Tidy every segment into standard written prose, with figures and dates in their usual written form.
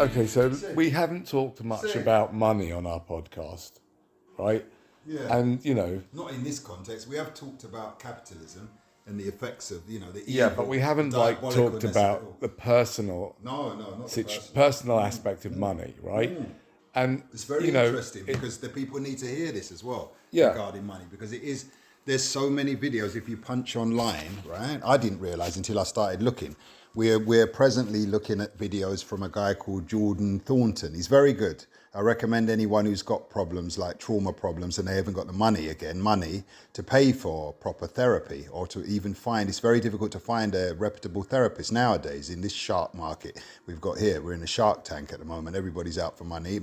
Okay, so we haven't talked much about money on our podcast, right? Yeah. And, Not in this context. We have talked about capitalism and the effects of, the evil. yeah, but we haven't talked diabolicalness of it all. about the personal No, not the personal aspect of money, right? And It's very interesting because the people need to hear this as well regarding money, because it is. There's so many videos. If you punch online, right? I didn't realize until I started looking. We're presently looking at videos from a guy called Jordan Thornton. He's very good. I recommend anyone who's got problems like trauma problems and they haven't got the money to pay for proper therapy, or to even find, it's very difficult to find a reputable therapist nowadays in this shark market we've got here. We're in a shark tank at the moment. Everybody's out for money,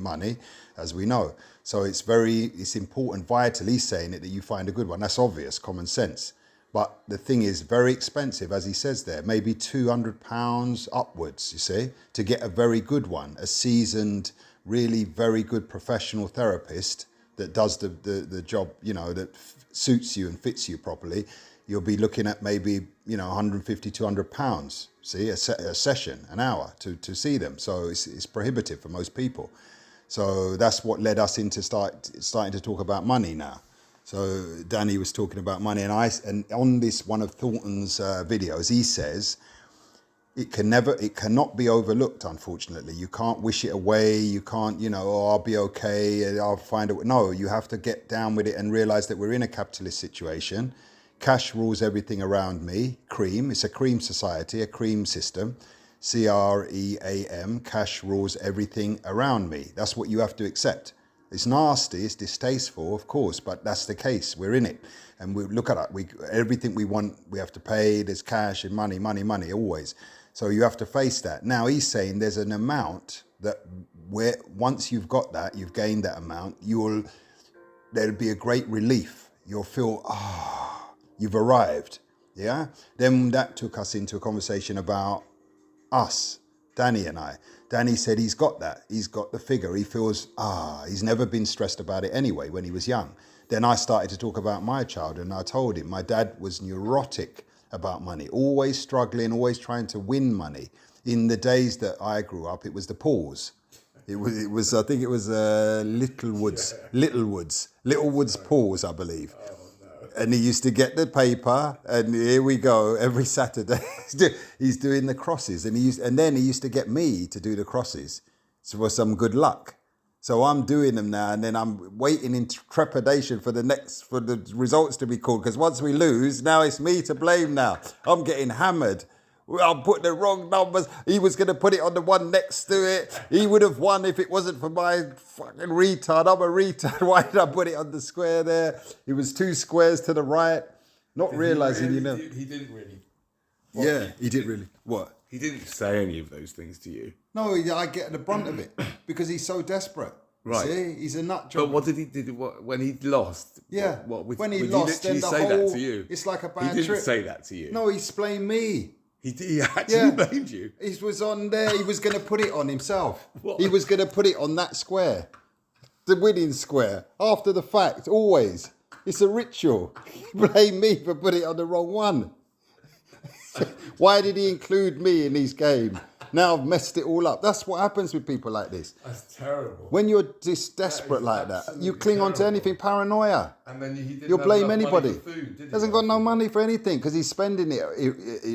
as we know. So it's important, vital, he's saying it, that you find a good one. That's obvious, common sense. But the thing is very expensive, as he says there, maybe £200 upwards, you see, to get a very good one, a seasoned, really very good professional therapist that does the job, that suits you and fits you properly. You'll be looking at maybe, £150, £200, see, a session, an hour to see them. So it's prohibitive for most people. So that's what led us into starting to talk about money now. So Danny was talking about money, and on this one of Thornton's videos, he says it cannot be overlooked. Unfortunately, you can't wish it away. You can't, I'll be okay. I'll find it. No, you have to get down with it and realize that we're in a capitalist situation. Cash rules everything around me. Cream. It's a cream society, a cream system. CREAM. Cash rules everything around me. That's what you have to accept. It's nasty, it's distasteful, of course, but that's the case. We're in it. And we look at it. Everything we want, we have to pay. There's cash and money, always. So you have to face that. Now, he's saying there's an amount that once you've got that, you've gained that amount, there'll be a great relief. You'll feel, you've arrived. Yeah? Then that took us into a conversation about us, Danny and I. Danny said he's got that. He's got the figure. He feels, he's never been stressed about it anyway when he was young. Then I started to talk about my childhood, and I told him my dad was neurotic about money, always struggling, always trying to win money. In the days that I grew up, it was the pause. It was I think it was Littlewoods pause, I believe. And he used to get the paper, and here we go, every Saturday he's doing the crosses, and then he used to get me to do the crosses for some good luck. So I'm doing them now, and then I'm waiting in trepidation for the results to be called, because once we lose, now it's me to blame now. I'm getting hammered. I'll put the wrong numbers. He was going to put it on the one next to it. He would have won if it wasn't for my fucking retard. I'm a retard. Why did I put it on the square there? It was 2 squares to the right. Not realising, He didn't really. He didn't really. What? He didn't say any of those things to you. No, I get the brunt of it because he's so desperate. Right. See, he's a nut job. But what did he do when he lost? Yeah. When he lost, then he say that to you? It's like a bad trip. He didn't trip. say that to you. No, he blamed me. He actually blamed you. He was on there. He was going to put it on himself. What? He was going to put it on that square, the winning square, after the fact. Always, it's a ritual. Blame me for putting it on the wrong one. Why did he include me in his game? Now I've messed it all up. That's what happens with people like this. That's terrible. When you're just desperate like that, you cling on to anything, paranoia. And then you'll blame anybody. Food, Hasn't got no money for anything because he's spending it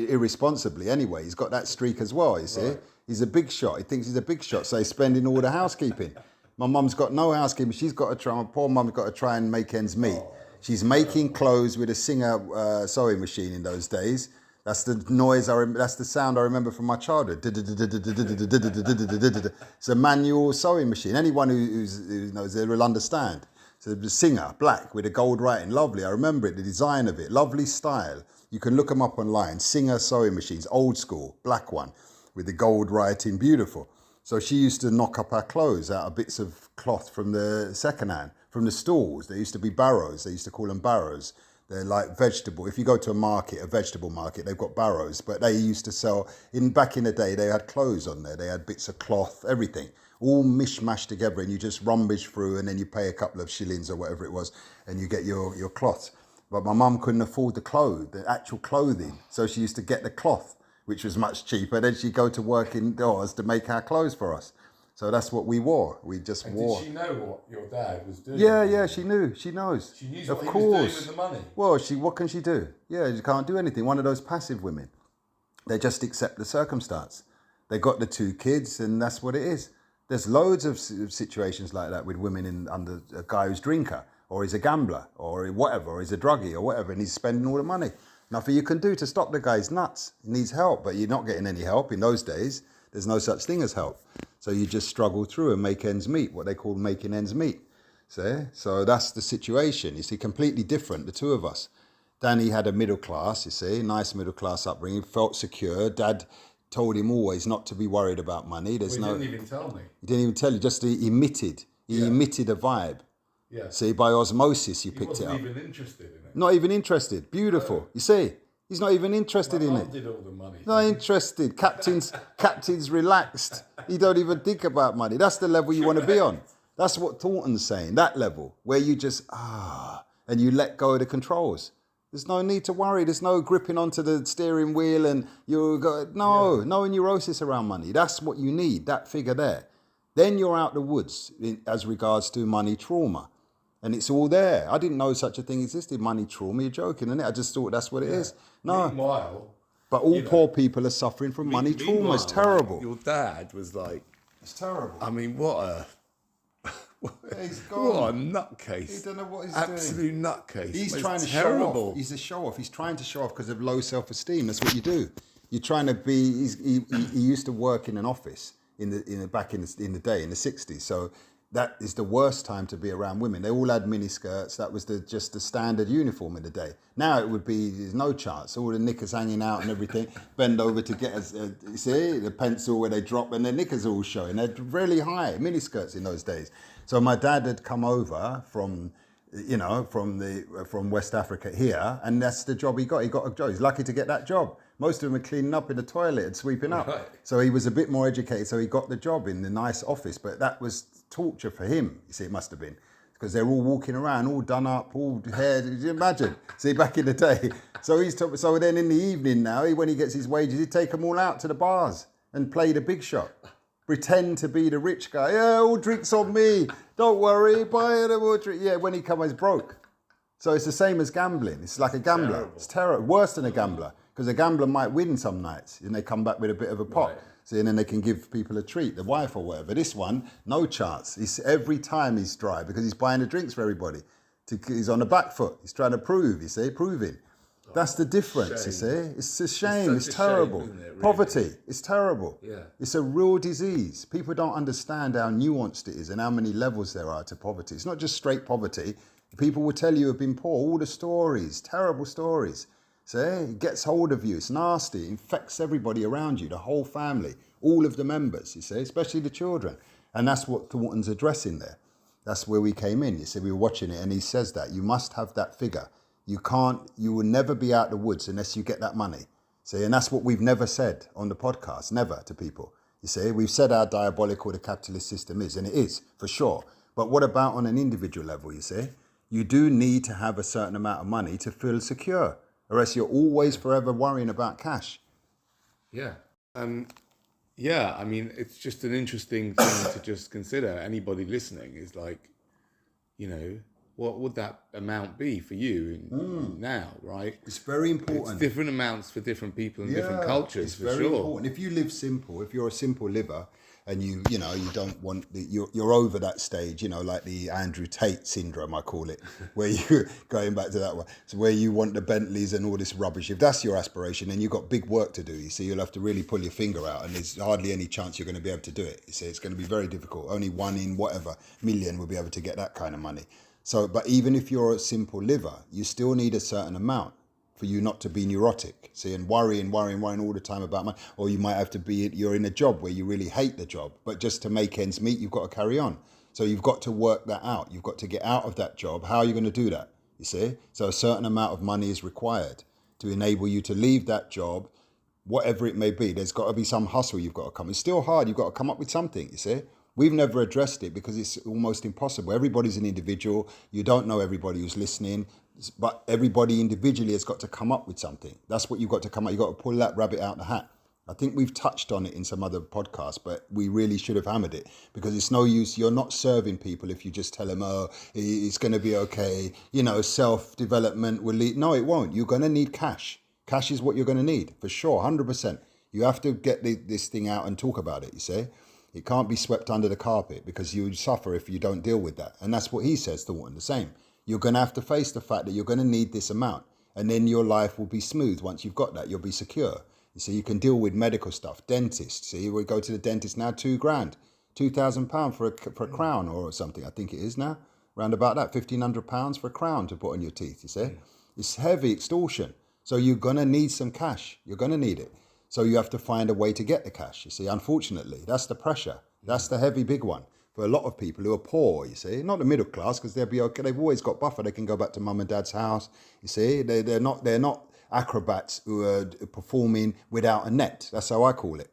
irresponsibly anyway. He's got that streak as well, you see. Right. He's a big shot. He thinks he's a big shot, so he's spending all the housekeeping. My mum's got no housekeeping. She's got to try. My poor mum's got to try and make ends meet. She's making clothes with a Singer sewing machine in those days. That's the noise. That's the sound I remember from my childhood. It's a manual sewing machine. Anyone who knows it will understand. So the Singer, black with a gold writing, lovely. I remember it. The design of it, lovely style. You can look them up online. Singer sewing machines, old school, black one with the gold writing, beautiful. So she used to knock up our clothes out of bits of cloth from the secondhand, from the stalls. There used to be barrows. They used to call them barrows. They're like vegetable. If you go to a vegetable market, they've got barrows. But they used to sell, back in the day, they had clothes on there. They had bits of cloth, everything, all mishmashed together. And you just rummage through and then you pay a couple of shillings or whatever it was and you get your cloth. But my mum couldn't afford the actual clothing. So she used to get the cloth, which was much cheaper. Then she'd go to work indoors to make our clothes for us. So that's what we wore. We just wore. Did she know what your dad was doing? Yeah, she knew. She knows. She knew of what course. he was doing with the money. Well, what can she do? Yeah, she can't do anything. One of those passive women. They just accept the circumstance. They got the 2 kids, and that's what it is. There's loads of situations like that with women under a guy who's a drinker, or he's a gambler, or whatever, or he's a druggie, or whatever, and he's spending all the money. Nothing you can do to stop the guy. He's nuts. He needs help, but you're not getting any help in those days. There's no such thing as help. So you just struggle through and make ends meet, what they call making ends meet. See? So that's the situation. You see, completely different, the 2 of us. Danny had a middle class, you see, nice middle class upbringing, felt secure. Dad told him always not to be worried about money. He didn't even tell me. He didn't even tell you, just he emitted. He emitted a vibe. Yeah. See, by osmosis, you picked it up. He wasn't even interested in it. Not even interested. Beautiful. No. You see, he's not even interested in it. Did all the money. Not interested. Captain's relaxed. He don't even think about money. That's the level you want to be on. That's what Taunton's saying. That level where you just and you let go of the controls. There's no need to worry. There's no gripping onto the steering wheel and no neurosis around money. That's what you need. That figure there. Then you're out the woods as regards to money trauma. And it's all there. I didn't know such a thing existed. Money trauma. You're joking, isn't it? I just thought that's what it is. No. Meanwhile, but all poor people are suffering from money trauma. It's terrible. Your dad was like, it's terrible. I mean, what a he's gone. What a nutcase. He don't know what he's Absolute doing. nutcase. He's trying to show off. He's a show off. He's trying to show off because of low self-esteem. That's what you do. You're trying to be. He used to work in an office back in the day in the 60s. So that is the worst time to be around women. They all had mini skirts. That was just the standard uniform in the day. Now it would be, there's no chance. All the knickers hanging out and everything. Bend over to get you see the pencil where they drop and their knickers are all showing. They're really high mini skirts in those days. So my dad had come over from West Africa here, and that's the job he got. He got a job. He's lucky to get that job. Most of them are cleaning up in the toilet and sweeping up. Right. So he was a bit more educated, so he got the job in the nice office. But that was torture for him, you see, it must have been. Because they're all walking around, all done up, all hair. Did you imagine? See, back in the day. So then in the evening now, when he gets his wages, he'd take them all out to the bars and play the big shot. Pretend to be the rich guy. Yeah, all drinks on me. Don't worry, buy it, all drink. Yeah, when he comes broke. So it's the same as gambling. It's like a gambler. Terrible. It's terrible. Worse than a gambler. Because a gambler might win some nights and they come back with a bit of a pot. Right. See, and then they can give people a treat, the wife or whatever. This one, no chance. Every time he's dry because he's buying the drinks for everybody. He's on the back foot. He's trying to prove, you see, proving. That's the difference, shame. You see. It's a shame. It's terrible. Shame, isn't it, really? Poverty. It's terrible. Yeah. It's a real disease. People don't understand how nuanced it is and how many levels there are to poverty. It's not just straight poverty. People will tell you have been poor. All the stories, terrible stories. See, it gets hold of you. It's nasty. It infects everybody around you, the whole family, all of the members, you see, especially the children. And that's what Thornton's addressing there. That's where we came in. You see, we were watching it and he says that you must have that figure. You will never be out the woods unless you get that money. See, and that's what we've never said on the podcast, never to people. You see, we've said how diabolical the capitalist system is, and it is, for sure. But what about on an individual level, you see? You do need to have a certain amount of money to feel secure, or else you're always forever worrying about cash. Yeah. Yeah, I mean, it's just an interesting thing to just consider. Anybody listening is like, you know, what would that amount be for you now, right? It's very important. It's different amounts for different people and different cultures, it's for very sure. Important. If you live simple, if you're a simple liver and you don't want you're over that stage, like the Andrew Tate syndrome, I call it, where you going back to that one. So where you want the Bentleys and all this rubbish. If that's your aspiration, then you've got big work to do. You see, you'll have to really pull your finger out, and there's hardly any chance you're going to be able to do it. You see, it's going to be very difficult. Only 1 in whatever million will be able to get that kind of money. So, but even if you're a simple liver, you still need a certain amount for you not to be neurotic, see, and worrying all the time about money. Or you might have to you're in a job where you really hate the job, but just to make ends meet, you've got to carry on. So you've got to work that out. You've got to get out of that job. How are you going to do that? You see? So a certain amount of money is required to enable you to leave that job, whatever it may be. There's got to be some hustle you've got to come. It's still hard. You've got to come up with something, you see? We've never addressed it because it's almost impossible. Everybody's an individual. You don't know everybody who's listening, but everybody individually has got to come up with something. That's what you've got to come up. You've got to pull that rabbit out of the hat. I think we've touched on it in some other podcasts, but we really should have hammered it, because it's no use. You're not serving people if you just tell them, oh, it's going to be okay. You know, self-development will lead. No, it won't. You're going to need cash. Cash is what you're going to need, for sure, 100%. You have to get this thing out and talk about it, you see. It can't be swept under the carpet, because you suffer if you don't deal with that. And that's what he says, Thornton, the same. You're going to have to face the fact that you're going to need this amount. And then your life will be smooth. Once you've got that, you'll be secure. So you can deal with medical stuff, dentist. See, we go to the dentist now, £2,000, £2,000 for a crown or something. I think it is now, round about that, £1,500 for a crown to put on your teeth. You see, it's heavy extortion. So you're gonna need some cash. You're gonna need it. So you have to find a way to get the cash. You see, unfortunately, that's the pressure. That's the heavy big one for a lot of people who are poor. You see, not the middle class, because they'll be okay. They've always got buffer. They can go back to mum and dad's house. You see, they're not acrobats who are performing without a net. That's how I call it.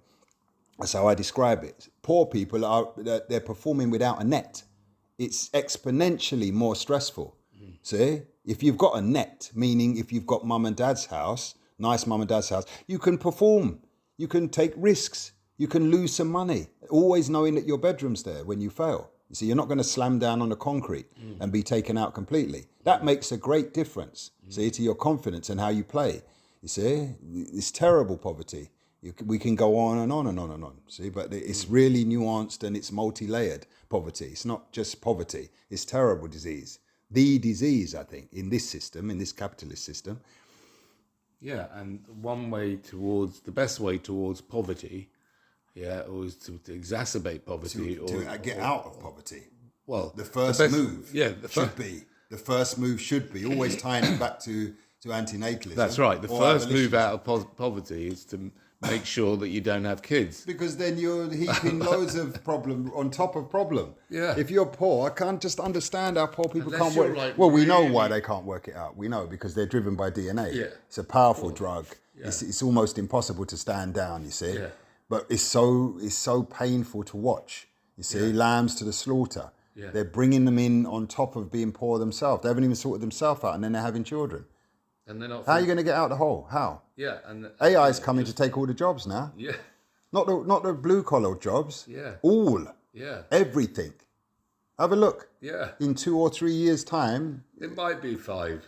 That's how I describe it. Poor people they're performing without a net. It's exponentially more stressful. See, if you've got a net, meaning if you've got mum and dad's house, nice mum and dad's house, you can perform. You can take risks. You can lose some money, always knowing that your bedroom's there when you fail. You see, you're not going to slam down on the concrete and be taken out completely. That makes a great difference, see, to your confidence and how you play. You see, it's terrible poverty. We can go on and on and on and on, see, but it's really nuanced and it's multi-layered poverty. It's not just poverty. It's terrible disease. The disease, I think, in this system, in this capitalist system. Yeah, and the best way towards poverty, or is to exacerbate poverty. To get out of poverty. Well, the first move should be always tying it back to antinatalism. That's right. The first move out of poverty is to make sure that you don't have kids. Because then you're heaping loads of problem on top of problem. Yeah. If you're poor, I can't just understand how poor people Unless can't work. like We know why they can't work it out. We know because they're driven by DNA. Yeah. It's a powerful drug. Yeah. It's almost impossible to stand down, you see. Yeah. But it's so painful to watch. You see, lambs to the slaughter. Yeah. They're bringing them in on top of being poor themselves. They haven't even sorted themselves out, and then they're having children. And they're not. How are you going to get out the hole? How? Yeah, and AI is coming to take all the jobs now. Yeah. Not the blue collar jobs. Yeah. All. Yeah. Everything. Have a look. Yeah. In 2 or 3 years' time. It might be 5.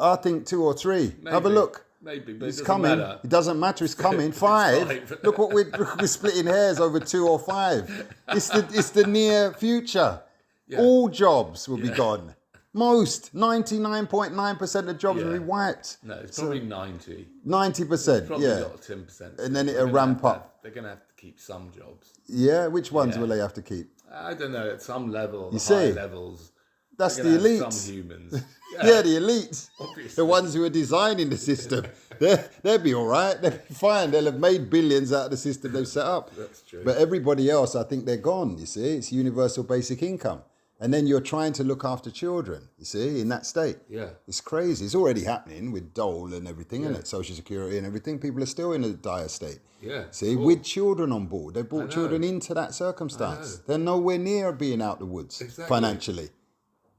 I think 2 or 3. Maybe. Have a look. Maybe, but It's it doesn't coming. matter. It doesn't matter. It's coming. It's 5. 5. Look what we're splitting hairs over 2 or 5. It's the near future. Yeah. All jobs will be gone. Most 99.9% of jobs will be wiped. No, it's probably 90. 90%. Probably Yeah. got 10%. And then it'll ramp up. They're going to have to keep some jobs. Yeah. Which ones will they have to keep? I don't know. At some level, You high see? levels. That's they're the gonna have elites. Some humans. Yeah, the elites. Obviously. The ones who are designing the system. They'll be all right. They'll be fine. They'll have made billions out of the system they've set up. That's true. But everybody else, I think they're gone, you see. It's universal basic income. And then you're trying to look after children, you see, in that state. Yeah. It's crazy. It's already happening with dole and everything, isn't it? Social security and everything. People are still in a dire state. Yeah. See, with children on board. They brought children into that circumstance. They're nowhere near being out the woods financially.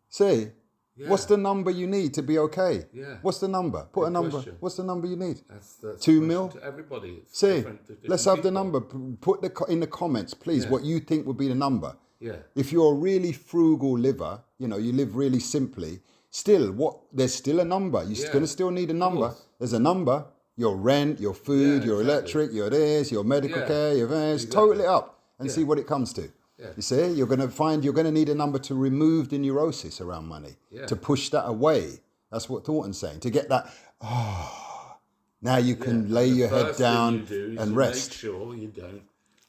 See, what's the number you need to be okay? Yeah. What's the number? Put a number. question. What's the number you need? That's 2 the mil? question to everybody. It's See, different to different let's have the people. number. Put in the comments, please, what you think would be the number. Yeah. If you're a really frugal liver, you live really simply, there's still a number. You're going to still need a number. course. There's a number. Your rent, your food, Yeah, your exactly. electric, your this, your medical Yeah, care, your this. exactly. Total it up and see what it comes to. Yeah. You see, you're going to need a number to remove the neurosis around money, to push that away. That's what Thornton's saying. To get that, now you can lay your head down and rest. Make sure you don't.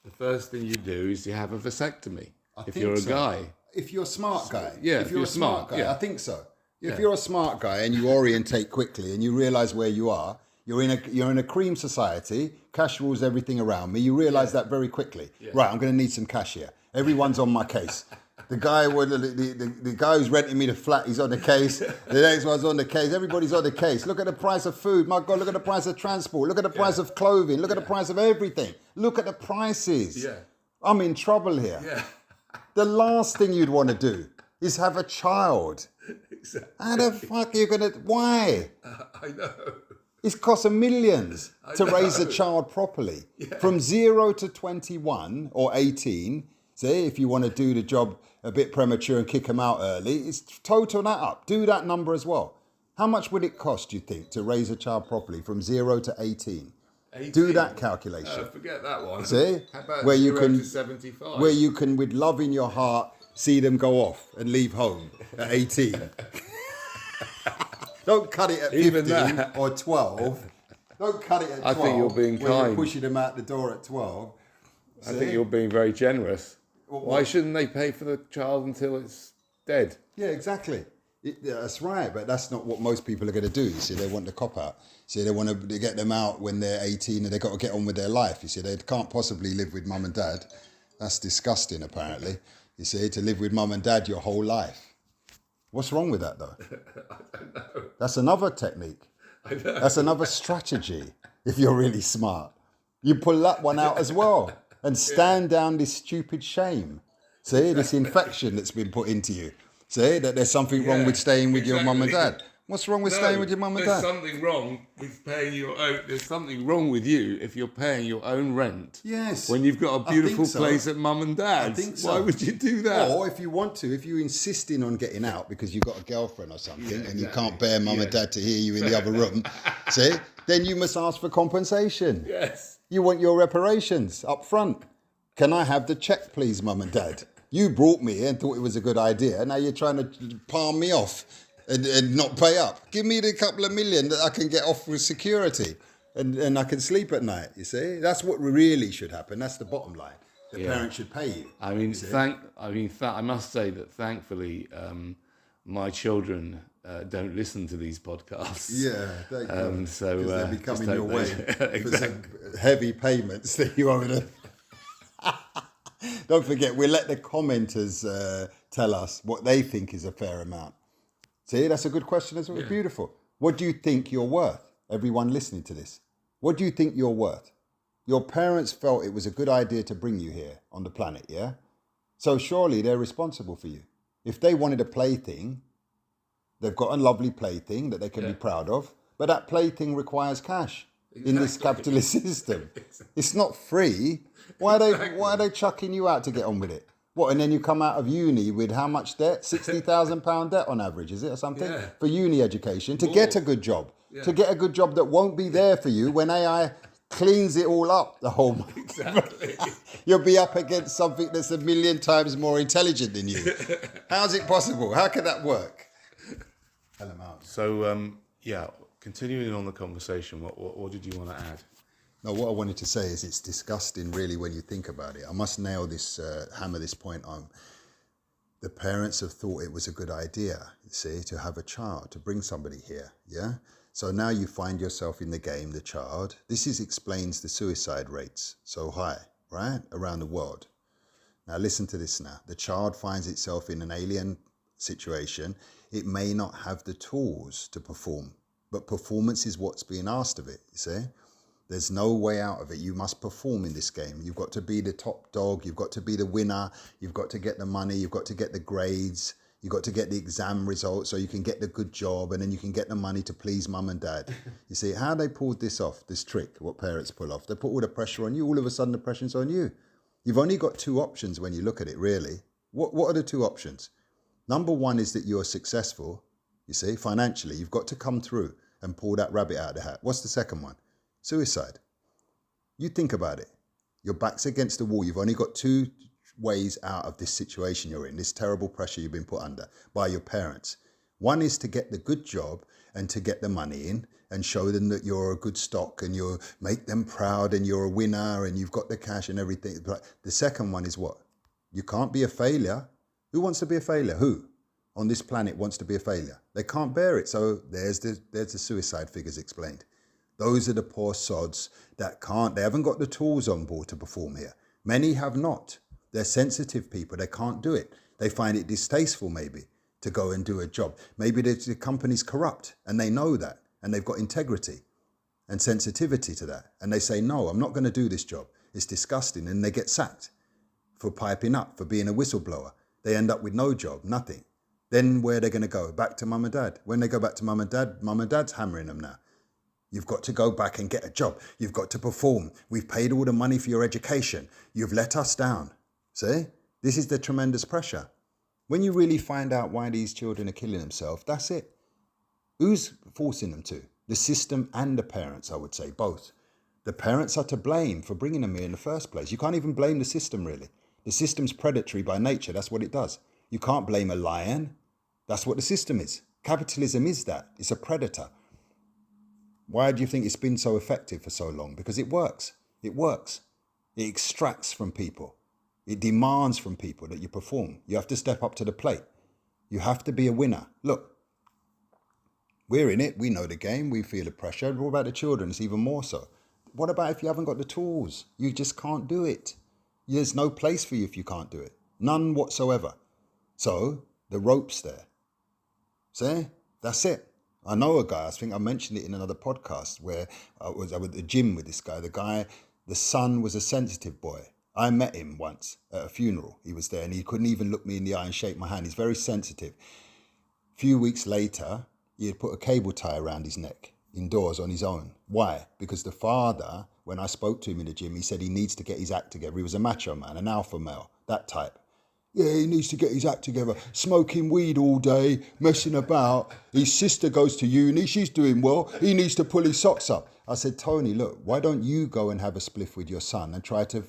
The first thing you do is you have a vasectomy. If think you're a so. guy. If you're a smart guy. Yeah, If you're a smart guy, yeah. I think so. If Yeah. you're a smart guy and you orientate quickly and you realize where you are, you're in a cream society, cash rules everything around me. You realize that very quickly. Right, I'm going to need some cash here. Everyone's on my case. The guy the guy who's renting me the flat, he's on the case. The next one's on the case. Everybody's on the case. Look at the price of food. My God, look at the price of transport. Look at the price of clothing. Look at the price of everything. Look at the prices. Yeah. I'm in trouble here. Yeah. The last thing you'd want to do is have a child. Exactly. How the fuck are you going to... Why? I know. It's cost millions to raise a child properly. Yeah. From 0 to 21 or 18, say, if you want to do the job a bit premature and kick them out early, it's total that up. Do that number as well. How much would it cost, you think, to raise a child properly from 0 to 18? 18? Do that calculation. Forget that one. See? How about where 0 you can, to 75? Where you can, with love in your heart, see them go off and leave home at 18. Don't cut it at 15 or 12. Don't cut it at 12. I think you're being kind. You're pushing them out the door at 12. I think you're being very generous. Why shouldn't they pay for the child until it's dead? Yeah, exactly. That's right, but that's not what most people are going to do. You see, they want the cop out. See, they want to get them out when they're 18 and they've got to get on with their life. You see, they can't possibly live with mum and dad. That's disgusting, apparently. You see, to live with mum and dad your whole life. What's wrong with that, though? I don't know. That's another technique. I know. That's another strategy, if you're really smart. You pull that one out as well and stand down this stupid shame. See, this infection that's been put into you. See, that there's something wrong with staying with your mum and dad. What's wrong with staying with your mum and dad? There's something wrong with paying your own. There's something wrong with you if you're paying your own rent. Yes. When you've got a beautiful place at mum and dad's. I think so. Why would you do that? Or if you want to, if you're insisting on getting out because you've got a girlfriend or something and you can't bear mum and dad to hear you in the other room, see, then you must ask for compensation. Yes. You want your reparations up front. Can I have the check, please, mum and dad? You brought me here and thought it was a good idea. Now you're trying to palm me off and not pay up. Give me the couple of million that I can get off with security and I can sleep at night, you see? That's what really should happen. That's the bottom line. The parents should pay you. I must say that thankfully my children don't listen to these podcasts. Yeah, they do. So they're becoming your way exactly. for some heavy payments that you owe them. Don't forget, we'll let the commenters tell us what they think is a fair amount. See, that's a good question as well. Yeah. Beautiful. What do you think you're worth? Everyone listening to this. What do you think you're worth? Your parents felt it was a good idea to bring you here on the planet, yeah? So surely they're responsible for you. If they wanted a plaything, they've got a lovely plaything that they can be proud of, but that plaything requires cash in this capitalist system. It's not free. Why are they chucking you out to get on with it? What, and then you come out of uni with how much debt? £60,000 debt on average, is it, or something? Yeah. For uni education, to get a good job. Yeah. To get a good job that won't be there for you when AI cleans it all up the whole month. Exactly. You'll be up against something that's 1,000,000 times more intelligent than you. How's it possible? How can that work? So, continuing on the conversation, what did you want to add? No, what I wanted to say is it's disgusting, really, when you think about it. I must nail this, hammer this point on. The parents have thought it was a good idea, you see, to have a child, to bring somebody here, yeah? So now you find yourself in the game, the child. This explains the suicide rates so high, right, around the world. Now listen to this now. The child finds itself in an alien situation. It may not have the tools to perform, but performance is what's being asked of it, you see? There's no way out of it. You must perform in this game. You've got to be the top dog. You've got to be the winner. You've got to get the money. You've got to get the grades. You've got to get the exam results so you can get the good job and then you can get the money to please mum and dad. You see, how they pulled this off, this trick, what parents pull off. They put all the pressure on you. All of a sudden, the pressure's on you. You've only got two options when you look at it, really. What are the two options? Number one is that you're successful, you see, financially. You've got to come through and pull that rabbit out of the hat. What's the second one? Suicide. You think about it. Your back's against the wall. You've only got two ways out of this situation you're in, this terrible pressure you've been put under by your parents. One is to get the good job and to get the money in and show them that you're a good stock and you make them proud and you're a winner and you've got the cash and everything. But the second one is what? You can't be a failure. Who wants to be a failure? Who on this planet wants to be a failure? They can't bear it. So there's the suicide figures explained. Those are the poor sods that they haven't got the tools on board to perform here. Many have not. They're sensitive people. They can't do it. They find it distasteful maybe to go and do a job. Maybe the company's corrupt and they know that and they've got integrity and sensitivity to that. And they say, no, I'm not going to do this job. It's disgusting. And they get sacked for piping up, for being a whistleblower. They end up with no job, nothing. Then where are they going to go? Back to mum and dad. When they go back to mum and dad's hammering them now. You've got to go back and get a job. You've got to perform. We've paid all the money for your education. You've let us down. See? This is the tremendous pressure. When you really find out why these children are killing themselves, that's it. Who's forcing them to? The system and the parents, I would say, both. The parents are to blame for bringing them here in the first place. You can't even blame the system, really. The system's predatory by nature. That's what it does. You can't blame a lion. That's what the system is. Capitalism is that. It's a predator. Why do you think it's been so effective for so long? Because it works. It works. It extracts from people. It demands from people that you perform. You have to step up to the plate. You have to be a winner. Look, we're in it. We know the game. We feel the pressure. What about the children? It's even more so. What about if you haven't got the tools? You just can't do it. There's no place for you if you can't do it. None whatsoever. So the rope's there. See? That's it. I know a guy, I think I mentioned it in another podcast, where I was at the gym with this guy. The son was a sensitive boy. I met him once at a funeral. He was there and he couldn't even look me in the eye and shake my hand. He's very sensitive. A few weeks later, he had put a cable tie around his neck indoors on his own. Why? Because the father, when I spoke to him in the gym, he said he needs to get his act together. He was a macho man, an alpha male, that type. Yeah, he needs to get his act together, smoking weed all day, messing about. His sister goes to uni, she's doing well. He needs to pull his socks up. I said, Tony, look, why don't you go and have a spliff with your son and try to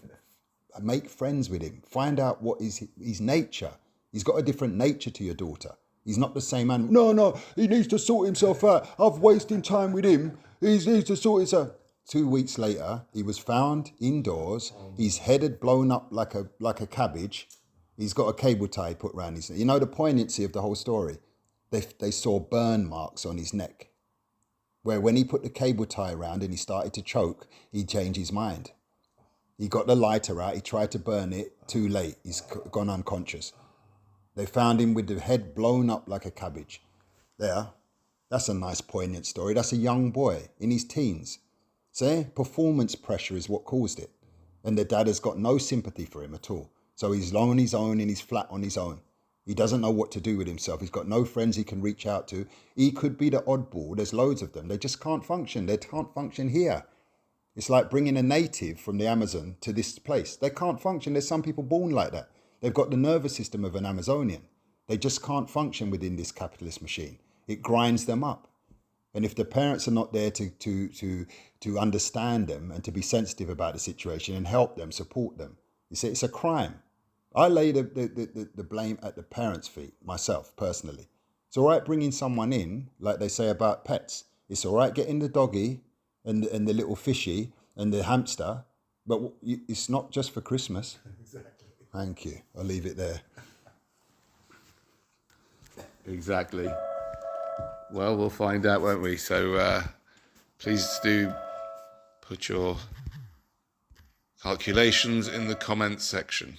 make friends with him? Find out what is his nature. He's got a different nature to your daughter. He's not the same animal. No, he needs to sort himself out. I've wasted time with him. He needs to sort himself. 2 weeks later, he was found indoors. His head had blown up like a cabbage. He's got a cable tie put around his neck. You know the poignancy of the whole story? They saw burn marks on his neck, where when he put the cable tie around and he started to choke, he changed his mind. He got the lighter out. He tried to burn it. Too late. He's gone unconscious. They found him with the head blown up like a cabbage. There. That's a nice poignant story. That's a young boy in his teens. See? Performance pressure is what caused it. And the dad has got no sympathy for him at all. So he's long on his own and he's flat on his own. He doesn't know what to do with himself. He's got no friends he can reach out to. He could be the oddball. There's loads of them. They just can't function. They can't function here. It's like bringing a native from the Amazon to this place. They can't function. There's some people born like that. They've got the nervous system of an Amazonian. They just can't function within this capitalist machine. It grinds them up. And if the parents are not there to understand them and to be sensitive about the situation and help them, support them, you see, it's a crime. I lay the blame at the parents' feet, myself, personally. It's all right bringing someone in, like they say about pets. It's all right getting the doggy and the little fishy and the hamster, but it's not just for Christmas. Exactly. Thank you. I'll leave it there. Exactly. Well, we'll find out, won't we? So please do put your calculations in the comments section.